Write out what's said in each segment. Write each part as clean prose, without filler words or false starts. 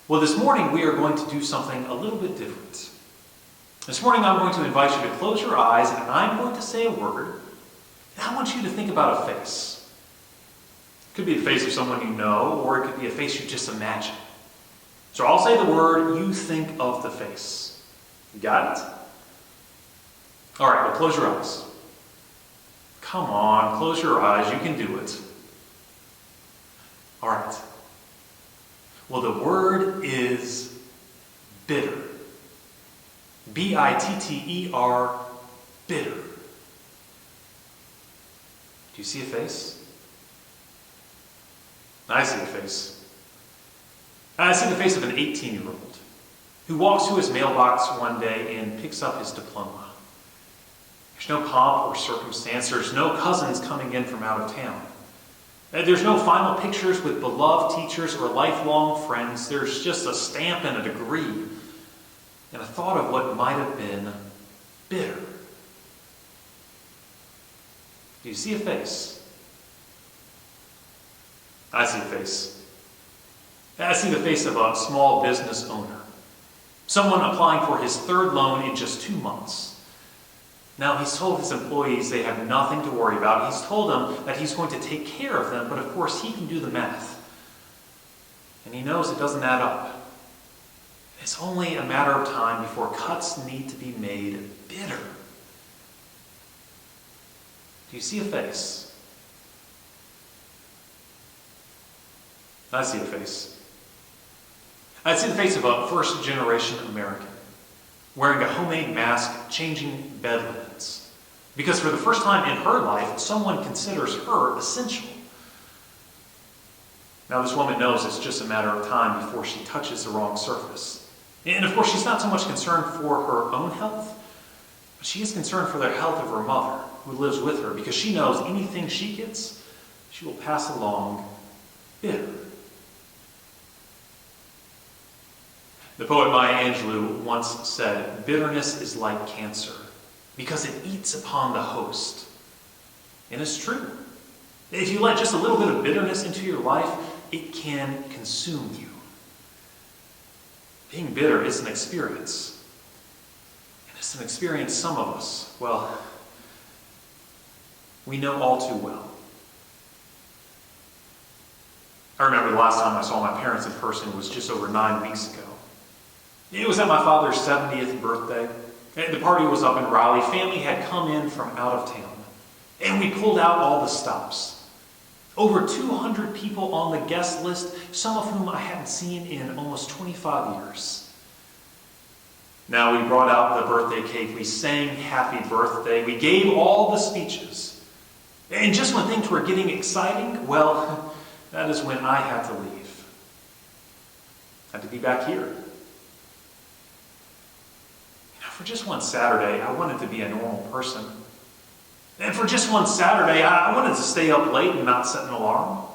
Well, this morning we are going to do something a little bit different. This morning I'm going to invite you to close your eyes and I'm going to say a word. And I want you to think about a face. It could be the face of someone you know, or it could be a face you just imagine. So I'll say the word, you think of the face. You got it? All right, well, close your eyes. Come on, close your eyes. You can do it. All right. Well, the word is bitter. B-I-T-T-E-R, bitter. Do you see a face? I see a face. I see the face of an 18-year-old who walks to his mailbox one day and picks up his diploma. There's no pomp or circumstance. There's no cousins coming in from out of town. There's no final pictures with beloved teachers or lifelong friends. There's just a stamp and a degree and a thought of what might have been bitter. Do you see a face? I see a face. I see the face of a small business owner. Someone applying for his third loan in just 2 months. Now, he's told his employees they have nothing to worry about. He's told them that he's going to take care of them, but of course he can do the math. And he knows it doesn't add up. It's only a matter of time before cuts need to be made bitter. Do you see a face? I see a face. I see the face of a first-generation American, wearing a homemade mask, changing bed linens. Because for the first time in her life, someone considers her essential. Now this woman knows it's just a matter of time before she touches the wrong surface. And of course, she's not so much concerned for her own health, but she is concerned for the health of her mother, who lives with her, because she knows anything she gets, she will pass along bitter. The poet Maya Angelou once said, bitterness is like cancer because it eats upon the host. And it's true. If you let just a little bit of bitterness into your life, it can consume you. Being bitter is an experience. And it's an experience some of us, well, we know all too well. I remember the last time I saw my parents in person was just over 9 weeks ago. It was at my father's 70th birthday. The party was up in Raleigh. Family had come in from out of town. And we pulled out all the stops. Over 200 people on the guest list, some of whom I hadn't seen in almost 25 years. Now we brought out the birthday cake. We sang happy birthday. We gave all the speeches. And just when things were getting exciting, well, that is when I had to leave. I had to be back here. For just one Saturday, I wanted to be a normal person. And for just one Saturday, I wanted to stay up late and not set an alarm.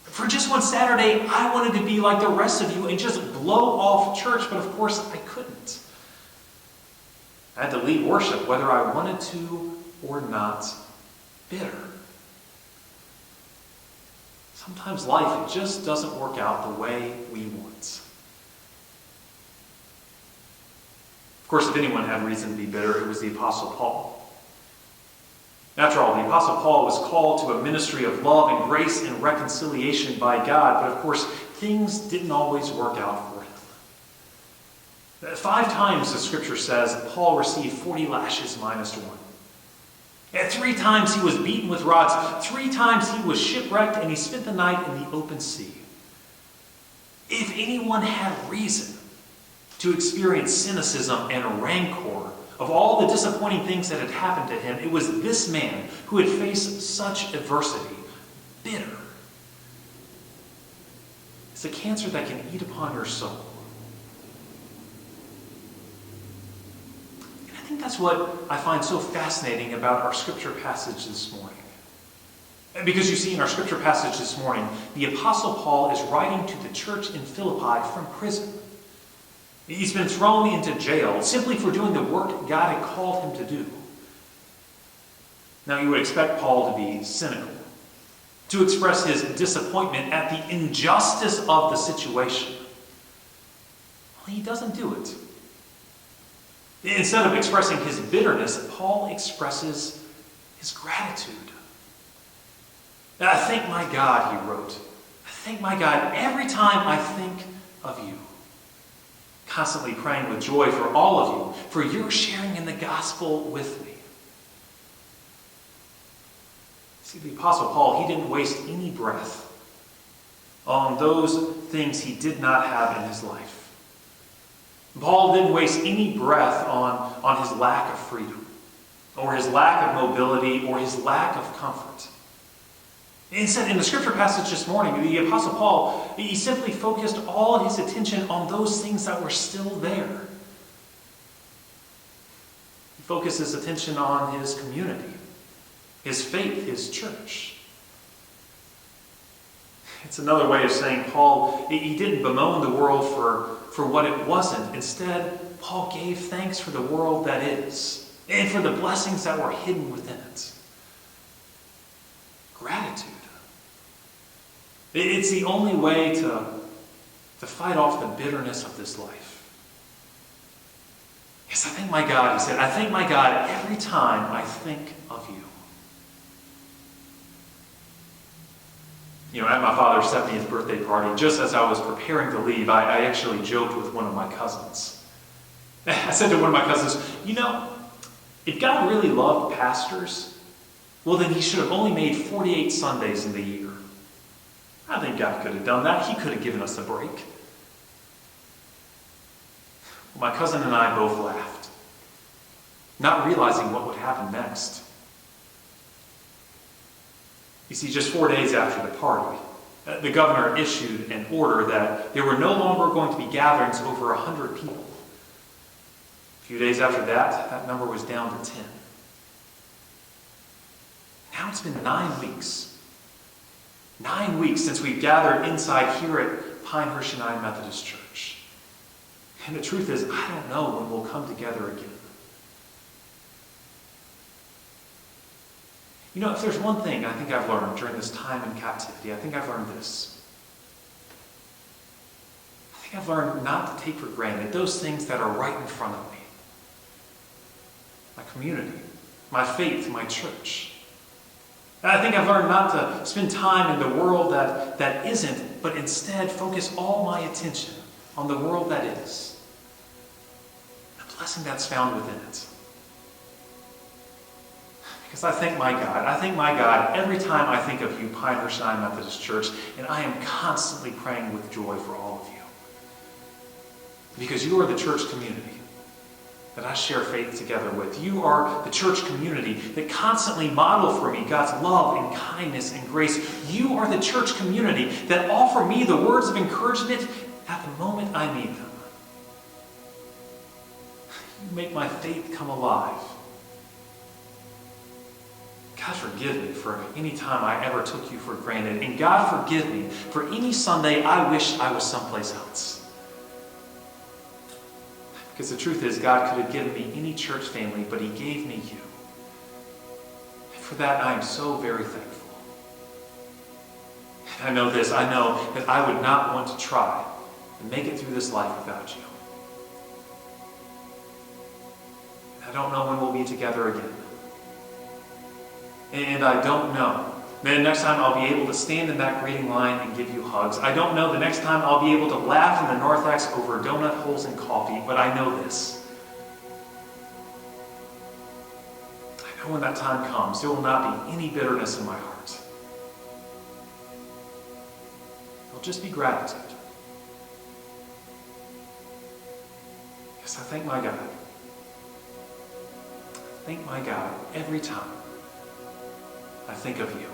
For just one Saturday, I wanted to be like the rest of you and just blow off church, but of course I couldn't. I had to lead worship whether I wanted to or not, bitter. Sometimes life, it just doesn't work out the way we want. Of course, if anyone had reason to be bitter, it was the Apostle Paul. After all, the Apostle Paul was called to a ministry of love and grace and reconciliation by God, but of course, things didn't always work out for him. 5 times, the scripture says, Paul received 40 lashes minus 1. And 3 times he was beaten with rods. 3 times he was shipwrecked, and he spent the night in the open sea. If anyone had reason to experience cynicism and rancor of all the disappointing things that had happened to him, it was this man who had faced such adversity, bitter. It's a cancer that can eat upon your soul. And I think that's what I find so fascinating about our scripture passage this morning. Because you see, in our scripture passage this morning, the Apostle Paul is writing to the church in Philippi from prison. He's been thrown into jail simply for doing the work God had called him to do. Now, you would expect Paul to be cynical, to express his disappointment at the injustice of the situation. Well, he doesn't do it. Instead of expressing his bitterness, Paul expresses his gratitude. I thank my God, he wrote. I thank my God every time I think of you. Constantly praying with joy for all of you, for your sharing in the gospel with me. See, the Apostle Paul, he didn't waste any breath on those things he did not have in his life. Paul didn't waste any breath on his lack of freedom, or his lack of mobility, or his lack of comfort. Instead, in the scripture passage this morning, the Apostle Paul, he simply focused all his attention on those things that were still there. He focused his attention on his community, his faith, his church. It's another way of saying Paul, he didn't bemoan the world for what it wasn't. Instead, Paul gave thanks for the world that is, and for the blessings that were hidden within it. Gratitude. It's the only way to fight off the bitterness of this life. Yes, I thank my God, he said, I thank my God every time I think of you. You know, at my father's 70th birthday party, just as I was preparing to leave, I actually joked with one of my cousins. I said to one of my cousins, you know, if God really loved pastors, well, then he should have only made 48 Sundays in the year. I think God could have done that. He could have given us a break. Well, my cousin and I both laughed, not realizing what would happen next. You see, just 4 days after the party, the governor issued an order that there were no longer going to be gatherings over 100 people. A few days after that, that number was down to 10. Now it's been 9 weeks. 9 weeks since we've gathered inside here at Pinehurst United Methodist Church. And the truth is, I don't know when we'll come together again. You know, if there's one thing I think I've learned during this time in captivity, I think I've learned this. I think I've learned not to take for granted those things that are right in front of me. My community, my faith, my church. And I think I've learned not to spend time in the world that isn't, but instead focus all my attention on the world that is. The blessing that's found within it. Because I thank my God every time I think of you, Pinehurst United Methodist Church, and I am constantly praying with joy for all of you. Because you are the church community that I share faith together with. You are the church community that constantly model for me God's love and kindness and grace. You are the church community that offer me the words of encouragement at the moment I need them. You make my faith come alive. God forgive me for any time I ever took you for granted. And God forgive me for any Sunday I wish I was someplace else. Because the truth is, God could have given me any church family, but he gave me you. And for that, I am so very thankful. And I know this, I know that I would not want to try and make it through this life without you. And I don't know when we'll be together again. And I don't know the next time I'll be able to stand in that greeting line and give you hugs. I don't know the next time I'll be able to laugh in the narthex over donut holes and coffee, but I know this. I know when that time comes, there will not be any bitterness in my heart. It'll just be gratitude. Yes, I thank my God. I thank my God every time I think of you.